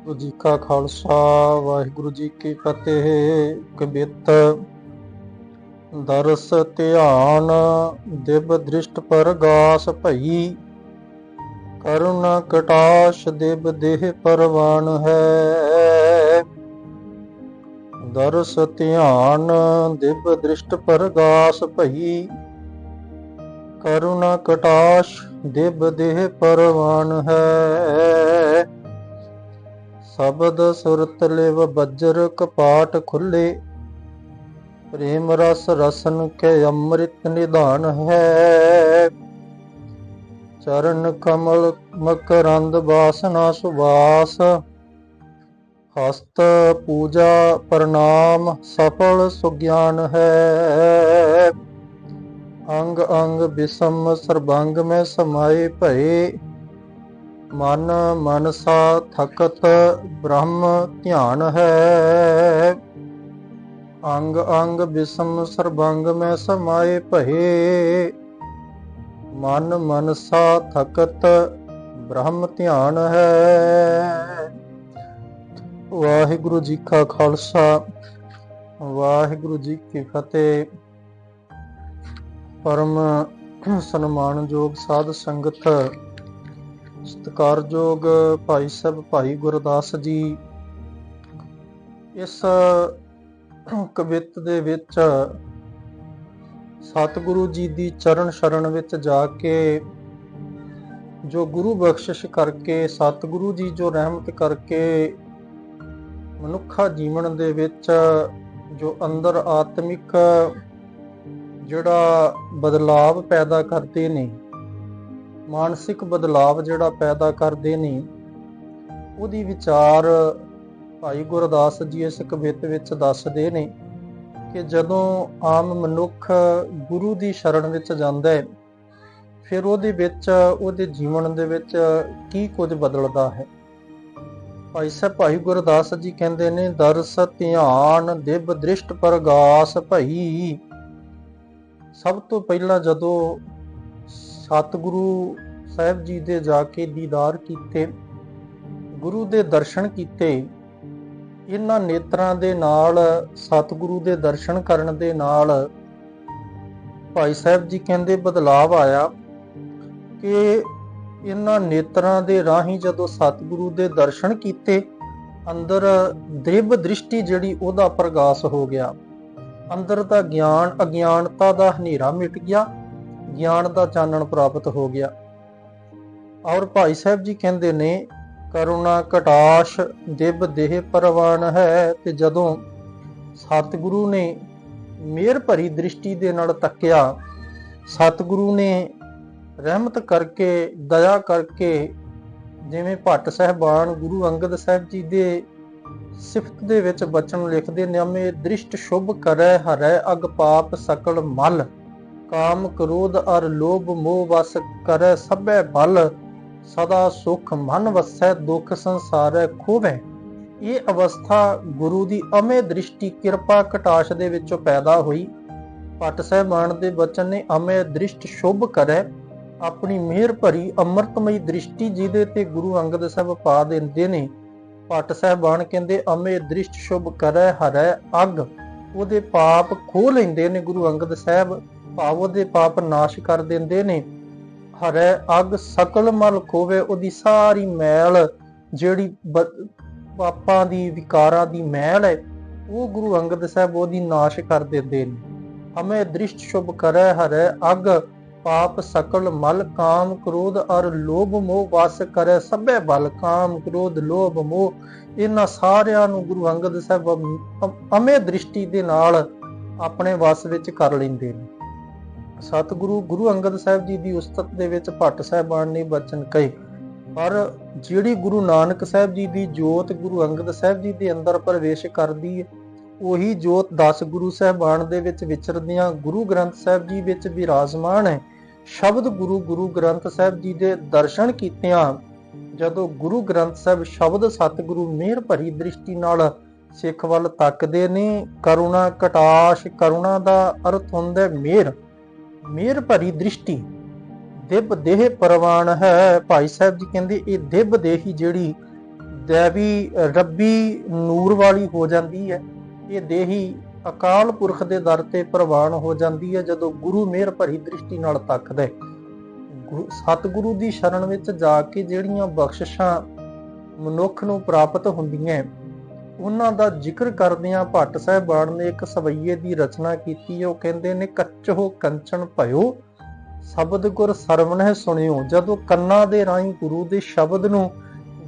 ਵਾਹਿਗੁਰੂ ਜੀ ਕਾ ਖਾਲਸਾ ਵਾਹਿਗੁਰੂ ਜੀ ਕੀ ਫਤਿਹ। ਕਬਿਤ ਦਰਸ ਧਿਆਨ ਦਿਵ ਦ੍ਰਿਸ਼ਟ ਪਰਗਾਸ ਭਈ, ਕਰੁਣ ਕਟਾਸ਼ ਦਿਵ ਦੇਹ ਪਰਵਾਨ ਹੈ। ਦਰਸ ਧਿਆਨ ਦਿਵ ਦ੍ਰਿਸ਼ਟ ਪਰਗਾਸ ਭਈ, ਕਰੁਣ ਕਟਾਸ਼ ਦਿਵ ਦੇਹ ਪਰਵਾਨ ਹੈ। ਸ਼ਬਦ ਸੁਰਤ ਲਿਵ ਬੱਜਰ ਕਪਾਟ ਖੁੱਲੇ, ਪ੍ਰੇਮ ਰਸ ਰਸਨ ਕੇ ਅੰਮ੍ਰਿਤ ਨਿਧਾਨ ਹੈ। ਚਰਨ ਕਮਲ ਮਕਰੰਦ ਬਾਸਨਾ ਸੁਵਾਸ, ਹਸਤ ਪੂਜਾ ਪ੍ਰਣਾਮ ਸਫਲ ਸੁਗਿਆਨ ਹੈ। ਅੰਗ ਅੰਗ ਬਿਸਮ ਸਰਬੰਗ ਮੈਂ ਸਮਾਏ ਭਏ, ਮਨ ਮਨਸਾ ਥਕਤ ਬ੍ਰਹਮ ਧਿਆਨ ਹੈ। ਅੰਗ ਅੰਗ ਬਿਸਮ ਸਰਬੰਗ ਮੈਂ ਸਮਾਏ ਭਏ, ਮਨ ਮਨਸਾ ਥਕਤ ਬ੍ਰਹਮ ਧਿਆਨ ਹੈ। ਵਾਹਿਗੁਰੂ ਜੀ ਕਾ ਖਾਲਸਾ ਵਾਹਿਗੁਰੂ ਜੀ ਕੀ ਫਤਿਹ। ਪਰਮ ਸਨਮਾਨਯੋਗ ਸਾਧ ਸੰਗਤ, ਸਤਿਕਾਰਯੋਗ ਭਾਈ ਸਾਹਿਬ ਭਾਈ ਗੁਰਦਾਸ ਜੀ, ਇਸ ਕਵਿਤ ਦੇ ਵਿੱਚ ਸਤਿਗੁਰੂ ਜੀ ਦੀ ਚਰਨ ਸ਼ਰਨ ਵਿੱਚ ਜਾ ਕੇ ਜੋ ਗੁਰੂ ਬਖਸ਼ਿਸ਼ ਕਰਕੇ, ਸਤਿਗੁਰੂ ਜੀ ਜੋ ਰਹਿਮਤ ਕਰਕੇ ਮਨੁੱਖਾ ਜੀਵਨ ਦੇ ਵਿੱਚ ਜੋ ਅੰਦਰ ਆਤਮਿਕ ਜਿਹੜਾ ਬਦਲਾਵ ਪੈਦਾ ਕਰਦੇ ਨੇ, ਮਾਨਸਿਕ ਬਦਲਾਵ ਜਿਹੜਾ ਪੈਦਾ ਕਰਦੇ ਨੇ, ਉਹਦੀ ਵਿਚਾਰ ਭਾਈ ਗੁਰਦਾਸ ਜੀ ਇਸ ਕਵਿਤ ਵਿੱਚ ਦੱਸਦੇ ਨੇ ਕਿ ਜਦੋਂ ਆਮ ਮਨੁੱਖ ਗੁਰੂ ਦੀ ਸ਼ਰਨ ਵਿੱਚ ਜਾਂਦਾ ਹੈ, ਫਿਰ ਉਹਦੇ ਵਿੱਚ, ਉਹਦੇ ਜੀਵਨ ਦੇ ਵਿੱਚ ਕੀ ਕੁਝ ਬਦਲਦਾ ਹੈ। ਭਾਈ ਸਾਹਿਬ ਭਾਈ ਗੁਰਦਾਸ ਜੀ ਕਹਿੰਦੇ ਨੇ, ਦਰਸ ਧਿਆਨ ਦਿਵ ਦ੍ਰਿਸ਼ਟ ਪਰਗਾਸ ਭਈ। ਸਭ ਤੋਂ ਪਹਿਲਾਂ ਜਦੋਂ ਸਤਿਗੁਰੂ ਸਾਹਿਬ ਜੀ ਦੇ ਜਾ ਕੇ ਦੀਦਾਰ ਕੀਤੇ, ਗੁਰੂ ਦੇ ਦਰਸ਼ਨ ਕੀਤੇ, ਇਹਨਾਂ ਨੇਤਰਾਂ ਦੇ ਨਾਲ, ਸਤਿਗੁਰੂ ਦੇ ਦਰਸ਼ਨ ਕਰਨ ਦੇ ਨਾਲ ਭਾਈ ਸਾਹਿਬ ਜੀ ਕਹਿੰਦੇ ਬਦਲਾਵ ਆਇਆ ਕਿ ਇਹਨਾਂ ਨੇਤਰਾਂ ਦੇ ਰਾਹੀਂ ਜਦੋਂ ਸਤਿਗੁਰੂ ਦੇ ਦਰਸ਼ਨ ਕੀਤੇ, ਅੰਦਰ ਦਿਵ ਦ੍ਰਿਸ਼ਟੀ ਜਿਹੜੀ ਉਹਦਾ ਪ੍ਰਗਾਸ ਹੋ ਗਿਆ। ਅੰਦਰ ਦਾ ਗਿਆਨ, ਅਗਿਆਨਤਾ ਦਾ ਹਨੇਰਾ ਮਿਟ ਗਿਆ, ਗਿਆਨ ਦਾ ਚਾਨਣ ਪ੍ਰਾਪਤ ਹੋ ਗਿਆ। ਔਰ ਭਾਈ ਸਾਹਿਬ ਜੀ ਕਹਿੰਦੇ ਨੇ, ਕਰੁਣਾ ਕਟਾਸ਼ ਦਿਵ ਦੇਹ ਪਰਵਾਨ ਹੈ। ਤੇ ਜਦੋਂ ਸਤਿਗੁਰੂ ਨੇ ਮਿਹਰ ਭਰੀ ਦ੍ਰਿਸ਼ਟੀ ਦੇ ਨਾਲ ਤੱਕਿਆ, ਸਤਿਗੁਰੂ ਨੇ ਰਹਿਮਤ ਕਰਕੇ, ਦਇਆ ਕਰਕੇ, ਜਿਵੇਂ ਭੱਟ ਸਾਹਿਬਾਨ ਗੁਰੂ ਅੰਗਦ ਸਾਹਿਬ ਜੀ ਦੇ ਸਿਫਤ ਦੇ ਵਿੱਚ ਬਚਨ ਲਿਖਦੇ ਨੇ, ਅਮੇ ਦ੍ਰਿਸ਼ਟ ਸ਼ੁਭ ਕਰੈ ਹਰੈ ਅਗ ਪਾਪ ਸਕਲ ਮਲ, ਕਾਮ ਕ੍ਰੋਧ ਅਰ ਲੋਭ ਮੋਹ ਵਸ ਕਰੈ ਸਭੈ ਬਲ, ਸਦਾ ਸੁਖ ਮਨ ਵਸੈ ਦੁਖ ਸੰਸਾਰੈ ਖੋਵੈ। ਇਹ ਅਵਸਥਾ ਗੁਰੂ ਦੀ ਅਮੇ ਦ੍ਰਿਸ਼ਟੀ ਕਿਰਪਾ ਕਟਾਸ਼ ਦੇ ਵਿੱਚੋਂ ਪੈਦਾ ਹੋਈ। ਭੱਟ ਸਾਹਿਬਾਨ ਦੇ ਬਚਨ ਨੇ, ਅਮੇ ਦ੍ਰਿਸ਼ਟ ਸ਼ੁਭ ਕਰੈ, ਆਪਣੀ ਮਿਹਰ ਭਰੀ ਅੰਮ੍ਰਿਤਮਈ ਦ੍ਰਿਸ਼ਟੀ ਜਿਹਦੇ ਤੇ ਗੁਰੂ ਅੰਗਦ ਸਾਹਿਬ ਪਾ ਦਿੰਦੇ ਨੇ। ਭੱਟ ਸਾਹਿਬਾਨ ਕਹਿੰਦੇ, ਅਮੇ ਦ੍ਰਿਸ਼ਟ ਸ਼ੁਭ ਕਰੈ ਹਰੈ ਅਗ, ਉਹਦੇ ਪਾਪ ਖੋਹ ਲੈਂਦੇ ਨੇ ਗੁਰੂ ਅੰਗਦ ਸਾਹਿਬ, ਭਾਵ ਉਹਦੇ ਪਾਪ ਨਾਸ਼ ਕਰ ਦਿੰਦੇ ਨੇ। ਹਰੈ ਅਗ ਸਕਲ ਮਲ ਖੋਵੇ, ਉਹਦੀ ਸਾਰੀ ਮੈਲ, ਜਿਹੜੀ ਪਾਪਾਂ ਦੀ, ਵਿਕਾਰਾਂ ਦੀ ਮੈਲ ਹੈ, ਉਹ ਗੁਰੂ ਅੰਗਦ ਸਾਹਿਬ ਉਹਦੀ ਨਾਸ਼ ਕਰ ਦਿੰਦੇ ਨੇ। ਅਮੇ ਦ੍ਰਿਸ਼ਟ ਸ਼ੁਭ ਕਰੈ ਹਰੈ ਅਗ ਪਾਪ ਸਕਲ ਮਲ, ਕਾਮ ਕ੍ਰੋਧ ਅਰ ਲੋਭ ਮੋਹ ਵਸ ਕਰੈ ਸਭੈ ਬਲ। ਕਾਮ ਕ੍ਰੋਧ ਲੋਭ ਮੋਹ, ਇਹਨਾਂ ਸਾਰਿਆਂ ਨੂੰ ਗੁਰੂ ਅੰਗਦ ਸਾਹਿਬ ਅਮੇ ਦ੍ਰਿਸ਼ਟੀ ਦੇ ਨਾਲ ਆਪਣੇ ਵਸ ਵਿੱਚ ਕਰ ਲੈਂਦੇ ਨੇ। ਸਤਿਗੁਰੂ ਗੁਰੂ ਅੰਗਦ ਸਾਹਿਬ ਜੀ ਦੀ ਉਸਤਤ ਦੇ ਵਿੱਚ ਭੱਟ ਸਾਹਿਬਾਨ ਨੇ ਬਚਨ ਕਹੇ, ਪਰ ਜਿਹੜੀ ਗੁਰੂ ਨਾਨਕ ਸਾਹਿਬ ਜੀ ਦੀ ਜੋਤ ਗੁਰੂ ਅੰਗਦ ਸਾਹਿਬ ਜੀ ਦੇ ਅੰਦਰ ਪ੍ਰਵੇਸ਼ ਕਰਦੀ ਹੈ, ਉਹੀ ਜੋਤ 10 ਗੁਰੂ ਸਾਹਿਬਾਨ ਦੇ ਵਿੱਚ ਵਿਚਰਦਿਆਂ ਗੁਰੂ ਗ੍ਰੰਥ ਸਾਹਿਬ ਜੀ ਵਿੱਚ ਵਿਰਾਜਮਾਨ ਹੈ। ਸ਼ਬਦ ਗੁਰੂ, ਗੁਰੂ ਗ੍ਰੰਥ ਸਾਹਿਬ ਜੀ ਦੇ ਦਰਸ਼ਨ ਕੀਤਿਆਂ ਜਦੋਂ ਗੁਰੂ ਗ੍ਰੰਥ ਸਾਹਿਬ ਸ਼ਬਦ ਸਤਿਗੁਰੂ ਮਿਹਰ ਭਰੀ ਦ੍ਰਿਸ਼ਟੀ ਨਾਲ ਸਿੱਖ ਵੱਲ ਤੱਕਦੇ ਨੇ, ਕਰੁਣਾ ਕਟਾਸ਼, ਕਰੁਣਾ ਦਾ ਅਰਥ ਹੁੰਦਾ ਮਿਹਰ, ਮਿਹਰ ਭਰੀ ਦ੍ਰਿਸ਼ਟੀ, ਦਿਵ ਦੇਹ ਪਰਵਾਨ ਹੈ। ਭਾਈ ਸਾਹਿਬ ਜੀ ਕਹਿੰਦੇ ਇਹ ਦਿਵ ਦੇਹੀ ਜਿਹੜੀ ਦੇਵੀ ਰੱਬੀ ਨੂਰ ਵਾਲੀ ਹੋ ਜਾਂਦੀ ਹੈ। ਇਹ ਦੇਹੀ ਅਕਾਲ ਪੁਰਖ ਦੇ ਦਰ ਤੇ ਪ੍ਰਵਾਨ ਹੋ ਜਾਂਦੀ ਹੈ ਜਦੋਂ ਗੁਰੂ ਮਿਹਰ ਭਰੀ ਦ੍ਰਿਸ਼ਟੀ ਨਾਲ ਤੱਕਦਾ ਹੈ। ਸਤਿਗੁਰੂ ਦੀ ਸ਼ਰਨ ਵਿੱਚ ਜਾ ਕੇ ਜਿਹੜੀਆਂ ਬਖਸ਼ਿਸ਼ਾਂ ਮਨੁੱਖ ਨੂੰ ਪ੍ਰਾਪਤ ਹੁੰਦੀਆਂ, ਉਹਨਾਂ ਦਾ ਜ਼ਿਕਰ ਕਰਦਿਆਂ ਭੱਟ ਸਾਹਿਬਾਨ ਨੇ ਇੱਕ ਸਵਈਏ ਦੀ ਰਚਨਾ ਕੀਤੀ ਹੈ। ਉਹ ਕਹਿੰਦੇ ਨੇ, ਕੱਚੋ ਕੰਚਨ ਭਇਓ ਸ਼ਬਦ ਗੁਰ ਸਰਵਣਹਿ ਸੁਣਿਓ। ਜਦੋਂ ਕੰਨਾਂ ਦੇ ਰਾਹੀਂ ਗੁਰੂ ਦੇ ਸ਼ਬਦ ਨੂੰ,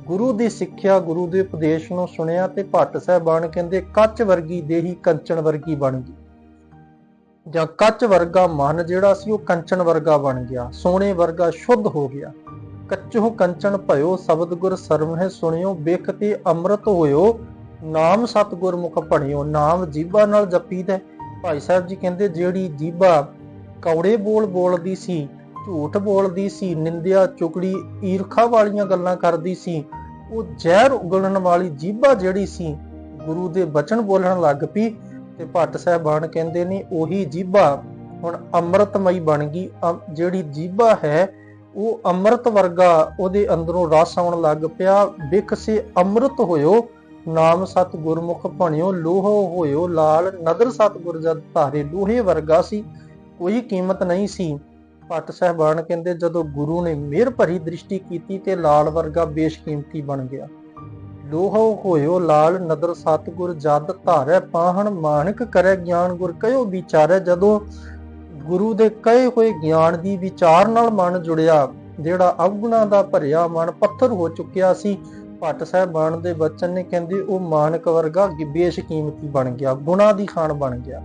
ਗੁਰੂ ਦੀ ਸਿੱਖਿਆ, ਗੁਰੂ ਦੇ ਉਪਦੇਸ਼ ਨੂੰ ਸੁਣਿਆ ਤੇ ਭੱਟ ਸਾਹਿਬਾਨ ਕਹਿੰਦੇ ਕੱਚ ਵਰਗੀ ਦੇਹੀ ਕੰਚਨ ਵਰਗੀ ਬਣ ਗਈ, ਜਾਂ ਕੱਚ ਵਰਗਾ ਮਨ ਜਿਹੜਾ ਸੀ ਉਹ ਕੰਚਨ ਵਰਗਾ ਬਣ ਗਿਆ, ਸੋਨੇ ਵਰਗਾ ਸ਼ੁੱਧ ਹੋ ਗਿਆ। ਕੱਚੋ ਕੰਚਨ ਭਇਓ ਸ਼ਬਦ ਗੁਰ ਸਰਵਣਹਿ ਸੁਣਿਓ, ਬਿਖ ਤੇ ਅੰਮ੍ਰਿਤ ਹੋਇਓ ਨਾਮ ਸਤਿਗੁਰ ਮੁਖ ਭਣਿਓ। ਨਾਮ ਜੀਭਾ ਨਾਲ ਜਪੀਦਾ। ਭਾਈ ਸਾਹਿਬ ਜੀ ਕਹਿੰਦੇ ਜਿਹੜੀ ਜੀਭਾ ਕੌੜੇ ਬੋਲ ਬੋਲਦੀ ਸੀ, ਝੂਠ ਬੋਲਦੀ ਸੀ, ਨਿੰਦਿਆ ਚੁਗਲੀ ਈਰਖਾ ਵਾਲੀਆਂ ਗੱਲਾਂ ਕਰਦੀ ਸੀ, ਉਹ ਜ਼ਹਿਰ ਉਗਲਣ ਵਾਲੀ ਜੀਭਾ ਜਿਹੜੀ ਸੀ ਗੁਰੂ ਦੇ ਬਚਨ ਬੋਲਣ ਲੱਗ ਪਈ। ਤੇ ਭੱਟ ਸਾਹਿਬਾਨ ਕਹਿੰਦੇ ਨੇ ਉਹੀ ਜੀਭਾ ਹੁਣ ਅੰਮ੍ਰਿਤਮਈ ਬਣ ਗਈ। ਜਿਹੜੀ ਜੀਭਾ ਹੈ ਉਹ ਅੰਮ੍ਰਿਤ ਵਰਗਾ ਉਹਦੇ ਅੰਦਰੋਂ ਰਸ ਆਉਣ ਲੱਗ ਪਿਆ। ਬਿਖ ਸੇ ਅੰਮ੍ਰਿਤ ਹੋਇਓ ਨਾਮ ਸਤ ਗੁਰਮੁਖ ਭਣਿਓ, ਲੋਹੋ ਹੋਇਓ ਲਾਲ ਨਦਰ ਸਤਿਗੁਰ ਜਦ ਧਾਰੇ। ਲੋਹੇ ਵਰਗਾ ਸੀ, ਕੋਈ ਕੀਮਤ ਨਹੀਂ ਸੀ। ਭੱਟ ਸਾਹਿਬਾਨ ਕਹਿੰਦੇ ਜਦੋਂ ਗੁਰੂ ਨੇ ਮਿਹਰ ਭਰੀ ਦ੍ਰਿਸ਼ਟੀ ਕੀਤੀ ਤੇ ਲਾਲ ਵਰਗਾ ਬੇਸ਼ਕੀਮਤੀ ਬਣ ਗਿਆ। ਲੋਹੋ ਹੋਇਓ ਲਾਲ ਨਦਰ ਸਤਿਗੁਰ ਜਦ ਧਾਰੈ, ਪਾਹਣ ਮਾਨਕ ਕਰੈ ਗਿਆਨ ਗੁਰ ਕਹਿਓ ਵਿਚਾਰੈ। ਜਦੋਂ ਗੁਰੂ ਦੇ ਕਹੇ ਹੋਏ ਗਿਆਨ ਦੀ ਵਿਚਾਰ ਨਾਲ ਮਨ ਜੁੜਿਆ, ਜਿਹੜਾ ਅਵਗੁਣਾਂ ਦਾ ਭਰਿਆ ਮਨ ਪੱਥਰ ਹੋ ਚੁੱਕਿਆ ਸੀ, ਭੱਟ ਸਾਹਿਬਾਨ ਦੇ ਬਚਨ ਨੇ ਕਹਿੰਦੇ ਉਹ ਮਾਨਕ ਵਰਗਾ ਬੇਸ਼ਕੀਮਤੀ ਬਣ ਗਿਆ, ਗੁਣਾ ਦੀ ਖਾਨ ਬਣ ਗਿਆ।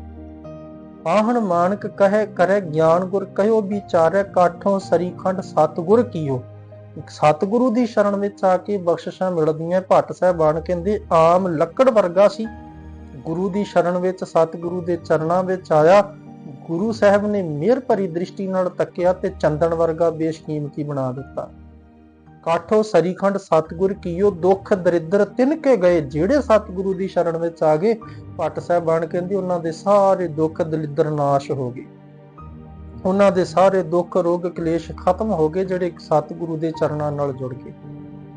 ਪਾਹਣ ਮਾਨਕ ਕਹੇ ਕਰੈ ਗਿਆਨ ਗੁਰ ਕਹਿਓ ਵਿਚਾਰੈ, ਕਾਠੋਂ ਸਰੀਖੰਡ ਸਤਿਗੁਰ ਕੀਓ। ਸਤਿਗੁਰੂ ਦੀ ਸ਼ਰਨ ਵਿੱਚ ਆ ਕੇ ਬਖਸ਼ਿਸ਼ਾਂ ਮਿਲਦੀਆਂ। ਭੱਟ ਸਾਹਿਬਾਨ ਕਹਿੰਦੇ ਆਮ ਲੱਕੜ ਵਰਗਾ ਸੀ, ਗੁਰੂ ਦੀ ਸ਼ਰਨ ਵਿੱਚ ਸਤਿਗੁਰੂ ਦੇ ਚਰਨਾਂ ਵਿੱਚ ਆਇਆ। ਗੁਰੂ ਸਾਹਿਬ ਨੇ ਮਿਹਰ ਭਰੀ ਦ੍ਰਿਸ਼ਟੀ ਨਾਲ ਤੱਕਿਆ ਤੇ ਚੰਦਨ ਵਰਗਾ ਬੇਸ਼ਕੀਮਤੀ ਬਣਾ ਦਿੱਤਾ। ਕਾਠੋ ਸਰੀਖੰਡ ਸਤਿਗੁਰ ਕੀਓ, ਦੁੱਖ ਦਰਿਦਰ ਤਿਨਕੇ ਗਏ। ਜਿਹੜੇ ਸਤਿਗੁਰੂ ਦੀ ਸ਼ਰਨ ਵਿੱਚ ਆ ਗਏ, ਭੱਟ ਸਾਹਿਬਾਨ ਕਹਿੰਦੇ ਉਹਨਾਂ ਦੇ ਸਾਰੇ ਦੁੱਖ ਦਲਿੱਦਰ ਨਾਸ਼ ਹੋ ਗਏ, ਉਹਨਾਂ ਦੇ ਸਾਰੇ ਦੁੱਖ ਰੋਗ ਕਲੇਸ਼ ਖਤਮ ਹੋ ਗਏ ਜਿਹੜੇ ਸਤਿਗੁਰੂ ਦੇ ਚਰਨਾਂ ਨਾਲ ਜੁੜ ਗਏ।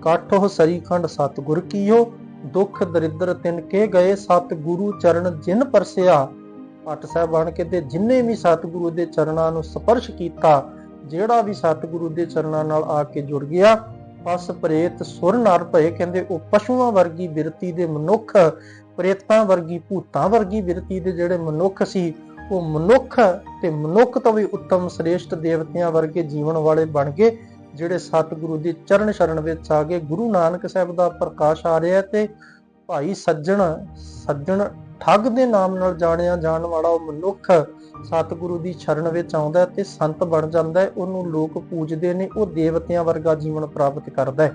ਕਾਠੋ ਸਰੀਖੰਡ ਸਤਿਗੁਰ ਕੀਓ, ਦੁੱਖ ਦਰਿਦਰ ਤਿਨਕੇ ਗਏ। ਸਤਿਗੁਰੂ ਚਰਨ ਜਿਨ ਪਰਸਿਆ। ਭੱਟ ਸਾਹਿਬਾਨ ਕਹਿੰਦੇ ਜਿੰਨੇ ਵੀ ਸਤਿਗੁਰੂ ਦੇ ਚਰਨਾਂ ਨੂੰ ਸਪਰਸ਼ ਕੀਤਾ, ਜਿਹੜਾ ਵੀ ਸਤਿਗੁਰੂ ਦੇ ਚਰਨਾਂ ਨਾਲ ਆ ਕੇ ਜੁੜ ਗਿਆ, ਪਸ ਪ੍ਰੇਤ ਸੁਰ ਨਰ ਭਏ। ਕਹਿੰਦੇ ਉਹ ਪਸ਼ੂਆਂ ਵਰਗੀ ਬਿਰਤੀ ਦੇ ਮਨੁੱਖ, ਪ੍ਰੇਤਾਂ ਵਰਗੀ ਭੂਤਾਂ ਵਰਗੀ ਬਿਰਤੀ ਦੇ ਜਿਹੜੇ ਮਨੁੱਖ ਸੀ, ਉਹ ਮਨੁੱਖ ਤੇ ਮਨੁੱਖ ਤੋਂ ਵੀ ਉੱਤਮ ਸ੍ਰੇਸ਼ਟ ਦੇਵਤਿਆਂ ਵਰਗੇ ਜੀਵਨ ਵਾਲੇ ਬਣ ਗਏ, ਜਿਹੜੇ ਸਤਿਗੁਰੂ ਦੀ ਚਰਨ ਸ਼ਰਨ ਵਿੱਚ ਆ ਗਏ। ਗੁਰੂ ਨਾਨਕ ਸਾਹਿਬ ਦਾ ਪ੍ਰਕਾਸ਼ ਆ ਰਿਹਾ ਤੇ ਭਾਈ ਸੱਜਣ ਠੱਗ ਦੇ ਨਾਮ ਨਾਲ ਜਾਣਿਆ ਜਾਣ ਵਾਲਾ ਉਹ ਮਨੁੱਖ ਸਤਿਗੁਰੂ ਦੀ ਸ਼ਰਨ ਵਿੱਚ ਆਉਂਦਾ ਤੇ ਸੰਤ ਬਣ ਜਾਂਦਾ ਹੈ। ਉਹਨੂੰ ਲੋਕ ਪੂਜਦੇ ਨੇ, ਉਹ ਦੇਵਤਿਆਂ ਵਰਗਾ ਜੀਵਨ ਪ੍ਰਾਪਤ ਕਰਦਾ ਹੈ।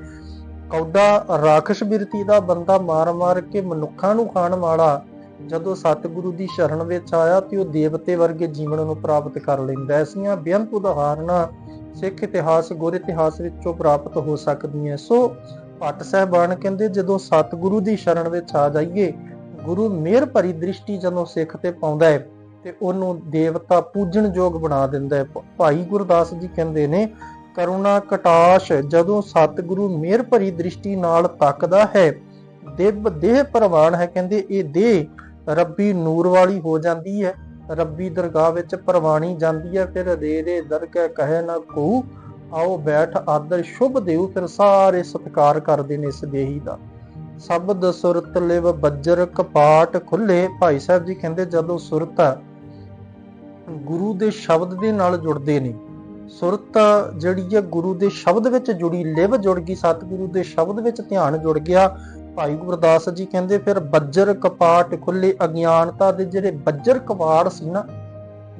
ਕੌਡਾ ਰਾਖਸ਼ ਬਿਰਤੀ ਦਾ ਬੰਦਾ ਮਾਰ ਮਾਰ ਕੇ ਮਨੁੱਖਾਂ ਨੂੰ ਖਾਣ ਵਾਲਾ ਜਦੋਂ ਸਤਿਗੁਰੂ ਦੀ ਸ਼ਰਨ ਵਿੱਚ ਆਇਆ ਤੇ ਉਹ ਦੇਵਤੇ ਵਰਗੇ ਜੀਵਨ ਨੂੰ ਪ੍ਰਾਪਤ ਕਰ ਲੈਂਦਾ। ਐਸੀਆਂ ਬੇਅੰਤ ਉਦਾਹਰਨਾਂ ਸਿੱਖ ਇਤਿਹਾਸ, ਗੁਰ ਇਤਿਹਾਸ ਵਿੱਚੋਂ ਪ੍ਰਾਪਤ ਹੋ ਸਕਦੀਆਂ। ਸੋ ਭੱਟ ਸਾਹਿਬਾਨ ਕਹਿੰਦੇ ਜਦੋਂ ਸਤਿਗੁਰੂ ਦੀ ਸ਼ਰਨ ਵਿੱਚ ਆ ਜਾਈਏ, ਗੁਰੂ ਮਿਹਰ ਭਰੀ ਦ੍ਰਿਸ਼ਟੀ ਜਦੋਂ ਸਿੱਖ ਤੇ ਪਾਉਂਦਾ ਹੈ ਤੇ ਉਹਨੂੰ ਦੇਵਤਾ ਪੂਜਣ ਯੋਗ ਬਣਾ ਦਿੰਦਾ ਹੈ। ਭਾਈ ਗੁਰਦਾਸ ਜੀ ਕਹਿੰਦੇ ਨੇ, ਕਰੁਣਾ ਕਟਾਸ਼ ਜਦੋਂ ਸਤਿਗੁਰੂ ਮਿਹਰ ਭਰੀ ਦ੍ਰਿਸ਼ਟੀ ਨਾਲ ਤੱਕਦਾ ਹੈ, ਦੇਹ ਪ੍ਰਵਾਨ ਹੈ। ਕਹਿੰਦੇ ਇਹ ਦੇਹ ਰੱਬੀ ਨੂਰ ਵਾਲੀ ਹੋ ਜਾਂਦੀ ਹੈ, ਰੱਬੀ ਦਰਗਾਹ ਵਿੱਚ ਪ੍ਰਵਾਨੀ ਜਾਂਦੀ ਹੈ। ਫਿਰ ਰੇ ਦਰਗਹਿ ਕਹੇ ਨਾ ਕੋ, ਆਓ ਬੈਠ ਆਦਰ ਸ਼ੁਭ ਦੇਉ। ਫਿਰ ਸਾਰੇ ਸਤਿਕਾਰ ਕਰਦੇ ਨੇ ਇਸ ਦੇਹੀ ਦਾ। ਸ਼ਬਦ ਸੁਰਤ ਲਿਵ ਬੱਜਰ ਕਪਾਟ ਖੁੱਲੇ। ਭਾਈ ਸਾਹਿਬ ਜੀ ਕਹਿੰਦੇ ਜਦੋਂ ਸੁਰਤ ਗੁਰੂ ਦੇ ਸ਼ਬਦ ਦੇ ਨਾਲ ਜੁੜਦੇ ਨੇ, ਸੁਰਤ ਜਿਹੜੀ ਹੈ ਗੁਰੂ ਦੇ ਸ਼ਬਦ ਵਿੱਚ ਜੁੜੀ, ਲਿਵ ਜੁੜ ਗਈ, ਸਤਿਗੁਰੂ ਦੇ ਸ਼ਬਦ ਵਿੱਚ ਧਿਆਨ ਜੁੜ ਗਿਆ। ਭਾਈ ਗੁਰਦਾਸ ਜੀ ਕਹਿੰਦੇ ਫਿਰ ਬੱਜਰ ਕਪਾਟ ਖੁੱਲੇ। ਅਗਿਆਨਤਾ ਦੇ ਜਿਹੜੇ ਬੱਜਰ ਕਵਾੜ ਸੀ ਨਾ,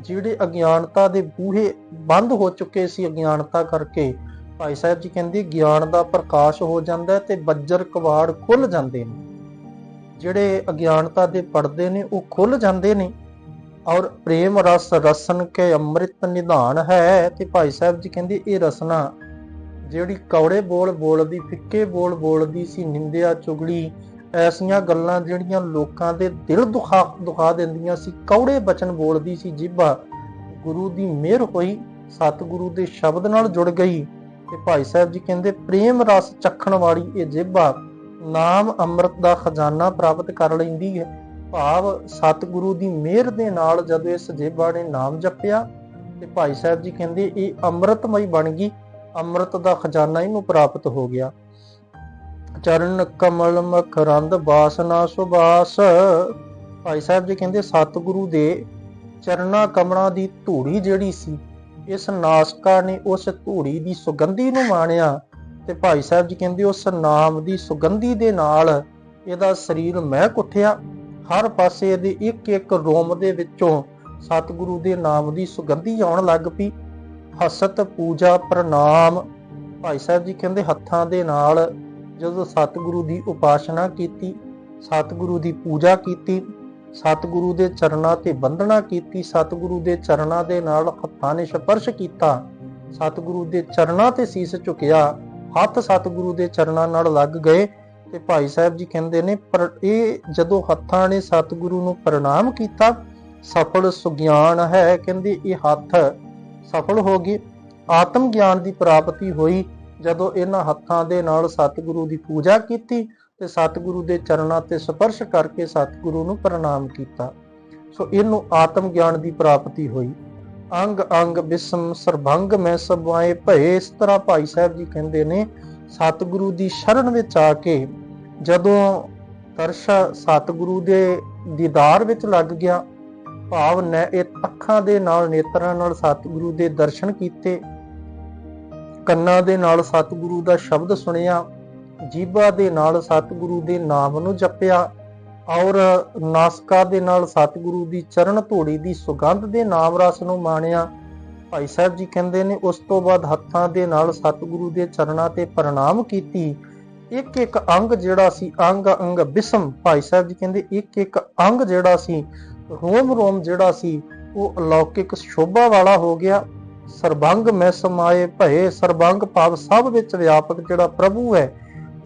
ਜਿਹੜੇ ਅਗਿਆਨਤਾ ਦੇ ਬੂਹੇ ਬੰਦ ਹੋ ਚੁੱਕੇ ਸੀ ਅਗਿਆਨਤਾ ਕਰਕੇ, ਭਾਈ ਸਾਹਿਬ ਜੀ ਕਹਿੰਦੇ ਗਿਆਨ ਦਾ ਪ੍ਰਕਾਸ਼ ਹੋ ਜਾਂਦਾ ਤੇ ਬੱਜਰ ਕਵਾੜ ਖੁੱਲ ਜਾਂਦੇ ਨੇ। ਜਿਹੜੇ ਅਗਿਆਨਤਾ ਦੇ ਪਰਦੇ ਨੇ ਉਹ ਖੁੱਲ ਜਾਂਦੇ ਨੇ। ਔਰ ਪ੍ਰੇਮ ਰਸ ਰਸਨ ਕੇ ਅੰਮ੍ਰਿਤ ਨਿਧਾਨ ਹੈ। ਤੇ ਭਾਈ ਸਾਹਿਬ ਜੀ ਕਹਿੰਦੇ ਇਹ ਰਸਨਾ ਜਿਹੜੀ ਕੌੜੇ ਬੋਲ ਬੋਲਦੀ, ਫਿੱਕੇ ਬੋਲ ਬੋਲਦੀ ਸੀ, ਨਿੰਦਿਆ ਚੁਗਲੀ, ਐਸੀਆਂ ਗੱਲਾਂ ਜਿਹੜੀਆਂ ਲੋਕਾਂ ਦੇ ਦਿਲ ਦੁਖਾ ਦਿੰਦੀਆਂ ਸੀ, ਕੌੜੇ ਬਚਨ ਬੋਲਦੀ ਸੀ ਜੀਭਾ, ਗੁਰੂ ਦੀ ਮਿਹਰ ਹੋਈ, ਸਤਿਗੁਰੂ ਦੇ ਸ਼ਬਦ ਨਾਲ ਜੁੜ ਗਈ ਤੇ ਭਾਈ ਸਾਹਿਬ ਜੀ ਕਹਿੰਦੇ ਪ੍ਰੇਮ ਰਸ ਚੱਖਣ ਵਾਲੀ ਇਹ ਜੀਭਾ ਨਾਮ ਅੰਮ੍ਰਿਤ ਦਾ ਖਜ਼ਾਨਾ ਪ੍ਰਾਪਤ ਕਰ ਲੈਂਦੀ ਹੈ। ਭਾਵ ਸਤਿਗੁਰੂ ਦੀ ਮਿਹਰ ਦੇ ਨਾਲ ਜਦੋਂ ਇਸ ਜੇਬਾ ਨੇ ਨਾਮ ਜਪਿਆ ਤੇ ਭਾਈ ਸਾਹਿਬ ਜੀ ਕਹਿੰਦੇ ਇਹ ਅੰਮ੍ਰਿਤਮਈ ਬਣ ਗਈ, ਅੰਮ੍ਰਿਤ ਦਾ ਖਜ਼ਾਨਾ ਇਹਨੂੰ ਪ੍ਰਾਪਤ ਹੋ ਗਿਆ। ਚਰਨ ਕਮਲ ਮਕਰੰਦ ਬਾਸਨਾ ਸੁਬਾਸ। ਭਾਈ ਸਾਹਿਬ ਜੀ ਕਹਿੰਦੇ ਸਤਿਗੁਰੂ ਦੇ ਚਰਨਾ ਕਮਲਾਂ ਦੀ ਧੂੜੀ ਜਿਹੜੀ ਸੀ, ਇਸ ਨਾਸਕਾ ਨੇ ਉਸ ਧੂੜੀ ਦੀ ਸੁਗੰਧੀ ਨੂੰ ਮਾਣਿਆ ਤੇ ਭਾਈ ਸਾਹਿਬ ਜੀ ਕਹਿੰਦੇ ਉਸ ਨਾਮ ਦੀ ਸੁਗੰਧੀ ਦੇ ਨਾਲ ਇਹਦਾ ਸਰੀਰ ਮਹਿਕ ਉੱਠਿਆ। ਹਰ ਪਾਸੇ ਇਹਦੇ ਇੱਕ ਇੱਕ ਰੋਮ ਦੇ ਵਿੱਚੋਂ ਸਤਿਗੁਰੂ ਦੇ ਨਾਮ ਦੀ ਸੁਗੰਧੀ ਆਉਣ ਲੱਗ ਪਈ। ਹਸਤ ਪੂਜਾ ਪ੍ਰਣਾਮ। ਭਾਈ ਸਾਹਿਬ ਜੀ ਕਹਿੰਦੇ ਹੱਥਾਂ ਦੇ ਨਾਲ ਜਦੋਂ ਸਤਿਗੁਰੂ ਦੀ ਉਪਾਸਨਾ ਕੀਤੀ, ਸਤਿਗੁਰੂ ਦੀ ਪੂਜਾ ਕੀਤੀ, ਸਤਿਗੁਰੂ ਦੇ ਚਰਨਾਂ ਤੇ ਬੰਦਨਾ ਕੀਤੀ, ਸਤਿਗੁਰੂ ਦੇ ਚਰਨਾਂ ਦੇ ਨਾਲ ਹੱਥਾਂ ਨੇ ਸਪਰਸ਼ ਕੀਤਾ, ਸਤਿਗੁਰੂ ਦੇ ਚਰਨਾਂ ਤੇ ਸੀਸ ਝੁਕਿਆ, ਹੱਥ ਸਤਿਗੁਰੂ ਦੇ ਚਰਨਾਂ ਨਾਲ ਲੱਗ ਗਏ ਤੇ ਭਾਈ ਸਾਹਿਬ ਜੀ ਕਹਿੰਦੇ ਨੇ ਪਰ ਇਹ ਜਦੋਂ ਹੱਥਾਂ ਨੇ ਸਤਿਗੁਰੂ ਨੂੰ ਪ੍ਰਣਾਮ ਕੀਤਾ, ਸਫਲ ਸੁਗਿਆਨ ਹੈ। ਕਹਿੰਦੇ ਇਹ ਹੱਥ ਸਫਲ ਹੋ ਗਏ, ਆਤਮ ਗਿਆਨ ਦੀ ਪ੍ਰਾਪਤੀ ਹੋਈ ਜਦੋਂ ਇਹਨਾਂ ਹੱਥਾਂ ਦੇ ਨਾਲ ਸਤਿਗੁਰੂ ਦੀ ਪੂਜਾ ਕੀਤੀ ਤੇ ਸਤਿਗੁਰੂ ਦੇ ਚਰਨਾਂ ਤੇ ਸਪਰਸ਼ ਕਰਕੇ ਸਤਿਗੁਰੂ ਨੂੰ ਪ੍ਰਣਾਮ ਕੀਤਾ। ਸੋ ਇਹਨੂੰ ਆਤਮ ਗਿਆਨ ਦੀ ਪ੍ਰਾਪਤੀ ਹੋਈ। ਅੰਗ ਅੰਗ ਬਿਸਮ ਸਰਬੰਗ ਮੈਂ ਸਭਾਏ ਭਏ। ਇਸ ਤਰ੍ਹਾਂ ਭਾਈ ਸਾਹਿਬ ਜੀ ਕਹਿੰਦੇ ਨੇ ਸਤਿਗੁਰੂ ਦੀ ਸ਼ਰਨ ਵਿੱਚ ਆ ਕੇ ਜਦੋਂ ਦਰਸ਼ ਸਤਿਗੁਰੂ ਦੇ ਦੀਦਾਰ ਵਿੱਚ ਲੱਗ ਗਿਆ, ਭਾਵ ਨੇ ਇਹ ਅੱਖਾਂ ਦੇ ਨਾਲ ਨੇਤਰਾਂ ਨਾਲ ਸਤਿਗੁਰੂ ਦੇ ਦਰਸ਼ਨ ਕੀਤੇ, ਕੰਨਾਂ ਦੇ ਨਾਲ ਸਤਿਗੁਰੂ ਦਾ ਸ਼ਬਦ ਸੁਣਿਆ, ਜੀਭਾ ਦੇ ਨਾਲ ਸਤਿਗੁਰੂ ਦੇ ਨਾਮ ਨੂੰ ਜਪਿਆ ਔਰ ਨਾਸਕਾ ਦੇ ਨਾਲ ਸਤਿਗੁਰੂ ਦੀ ਚਰਨ ਧੂੜੀ ਦੀ ਸੁਗੰਧ ਦੇ ਨਾਮ ਰਸ ਨੂੰ ਮਾਣਿਆ। ਭਾਈ ਸਾਹਿਬ ਜੀ ਕਹਿੰਦੇ ਨੇ ਉਸ ਤੋਂ ਬਾਅਦ ਹੱਥਾਂ ਦੇ ਨਾਲ ਸਤਿਗੁਰੂ ਦੇ ਚਰਨਾਂ ਤੇ ਪ੍ਰਣਾਮ ਕੀਤੀ। ਇੱਕ ਇੱਕ ਅੰਗ ਜਿਹੜਾ ਸੀ, ਅੰਗ ਅੰਗ ਬਿਸਮ। ਭਾਈ ਸਾਹਿਬ ਜੀ ਕਹਿੰਦੇ ਇੱਕ ਇੱਕ ਅੰਗ ਜਿਹੜਾ ਸੀ, ਰੋਮ ਰੋਮ ਜਿਹੜਾ ਸੀ, ਉਹ ਅਲੌਕਿਕ ਸ਼ੋਭਾ ਵਾਲਾ ਹੋ ਗਿਆ। ਸਰਬੰਗ ਮੈਂ ਸਮਾਏ ਭਏ। ਸਰਬੰਗ ਭਾਵ ਸਭ ਵਿੱਚ ਵਿਆਪਕ ਜਿਹੜਾ ਪ੍ਰਭੂ ਹੈ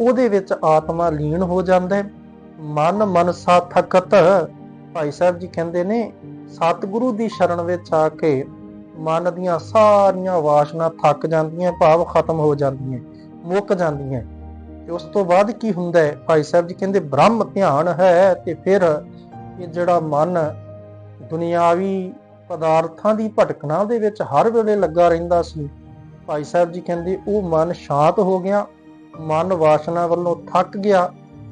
ਉਹਦੇ ਵਿੱਚ ਆਤਮਾ ਲੀਨ ਹੋ ਜਾਂਦਾ ਹੈ। ਮਨ ਮਨਸਾ ਥਕਤ। ਭਾਈ ਸਾਹਿਬ ਜੀ ਕਹਿੰਦੇ ਨੇ ਸਤਿਗੁਰੂ ਦੀ ਸ਼ਰਨ ਵਿੱਚ ਆ ਕੇ ਮਨ ਦੀਆਂ ਸਾਰੀਆਂ ਵਾਸ਼ਨਾ ਥੱਕ ਜਾਂਦੀਆਂ, ਭਾਵ ਖਤਮ ਹੋ ਜਾਂਦੀਆਂ, ਮੁੱਕ ਜਾਂਦੀਆਂ। ਤੇ ਉਸ ਤੋਂ ਬਾਅਦ ਕੀ ਹੁੰਦਾ ਹੈ? ਭਾਈ ਸਾਹਿਬ ਜੀ ਕਹਿੰਦੇ ਬ੍ਰਹਮ ਧਿਆਨ ਹੈ। ਤੇ ਫਿਰ ਇਹ ਜਿਹੜਾ ਮਨ ਦੁਨਿਆਵੀ ਪਦਾਰਥਾਂ ਦੀ ਭਟਕਣਾ ਦੇ ਵਿੱਚ ਹਰ ਵੇਲੇ ਲੱਗਾ ਰਹਿੰਦਾ ਸੀ, ਭਾਈ ਸਾਹਿਬ ਜੀ ਕਹਿੰਦੇ ਉਹ ਮਨ ਸ਼ਾਂਤ ਹੋ ਗਿਆ, ਮਨ ਵਾਸ਼ਨਾ ਵੱਲੋਂ ਥੱਕ ਗਿਆ,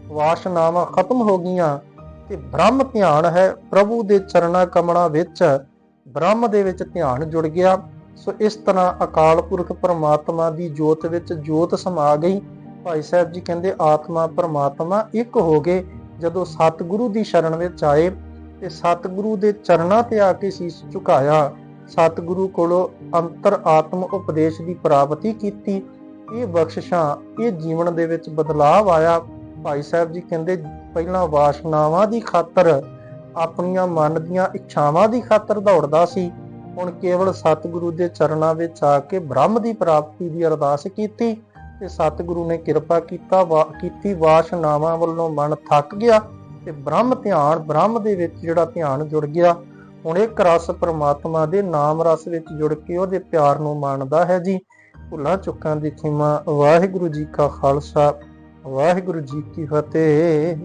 ਵਾਸ਼ਨਾਵਾਂ ਖਤਮ ਹੋ ਗਈਆਂ ਤੇ ਬ੍ਰਹਮ ਧਿਆਨ ਹੈ। ਪ੍ਰਭੂ ਦੇ ਚਰਨਾਂ ਕਮਲਾਂ ਵਿੱਚ ਬ੍ਰਹਮ ਦੇ ਵਿੱਚ ਧਿਆਨ ਜੁੜ ਗਿਆ। ਸੋ ਇਸ ਤਰ੍ਹਾਂ ਅਕਾਲ ਪੁਰਖ ਪਰਮਾਤਮਾ ਦੀ ਜੋਤ ਵਿੱਚ ਜੋਤ ਸਮਾ ਗਈ। ਭਾਈ ਸਾਹਿਬ ਜੀ ਕਹਿੰਦੇ ਆਤਮਾ ਪਰਮਾਤਮਾ ਇੱਕ ਹੋ ਗਏ ਜਦੋਂ ਸਤਿਗੁਰੂ ਦੀ ਸ਼ਰਨ ਵਿੱਚ ਆਏ ਤੇ ਸਤਿਗੁਰੂ ਦੇ ਚਰਨਾਂ ਤੇ ਆ ਕੇ ਸੀਸ ਝੁਕਾਇਆ, ਸਤਿਗੁਰੂ ਕੋਲੋਂ ਅੰਤਰ ਆਤਮ ਉਪਦੇਸ਼ ਦੀ ਪ੍ਰਾਪਤੀ ਕੀਤੀ। ਇਹ ਬਖਸ਼ਿਸ਼ਾਂ, ਇਹ ਜੀਵਨ ਦੇ ਵਿੱਚ ਬਦਲਾਵ ਆਇਆ। ਭਾਈ ਸਾਹਿਬ ਜੀ ਕਹਿੰਦੇ ਪਹਿਲਾਂ ਵਾਸ਼ਨਾਵਾਂ ਦੀ ਖਾਤਰ, ਆਪਣੀਆਂ ਮਨ ਦੀਆਂ ਇੱਛਾਵਾਂ ਦੀ ਖਾਤਰ ਦੌੜਦਾ ਸੀ, ਹੁਣ ਕੇਵਲ ਸਤਿਗੁਰੂ ਦੇ ਚਰਨਾਂ ਵਿੱਚ ਆ ਕੇ ਬ੍ਰਹਮ ਦੀ ਪ੍ਰਾਪਤੀ ਦੀ ਅਰਦਾਸ ਕੀਤੀ ਤੇ ਸਤਿਗੁਰੂ ਨੇ ਕਿਰਪਾ ਕੀਤੀ। ਵਾਸ਼ਨਾਵਾਂ ਵੱਲੋਂ ਮਨ ਥੱਕ ਗਿਆ ਤੇ ਬ੍ਰਹਮ ਧਿਆਨ, ਬ੍ਰਹਮ ਦੇ ਵਿੱਚ ਜਿਹੜਾ ਧਿਆਨ ਜੁੜ ਗਿਆ, ਹੁਣ ਇੱਕ ਰਸ ਪ੍ਰਮਾਤਮਾ ਦੇ ਨਾਮ ਰਸ ਵਿੱਚ ਜੁੜ ਕੇ ਉਹਦੇ ਪਿਆਰ ਨੂੰ ਮਾਣਦਾ ਹੈ ਜੀ। ਭੁੱਲਾਂ ਚੁੱਕਾਂ ਦੀ ਖਿਮਾ। ਵਾਹਿਗੁਰੂ ਜੀ ਕਾ ਖਾਲਸਾ, ਵਾਹਿਗੁਰੂ ਜੀ ਕੀ ਫਤਿਹ।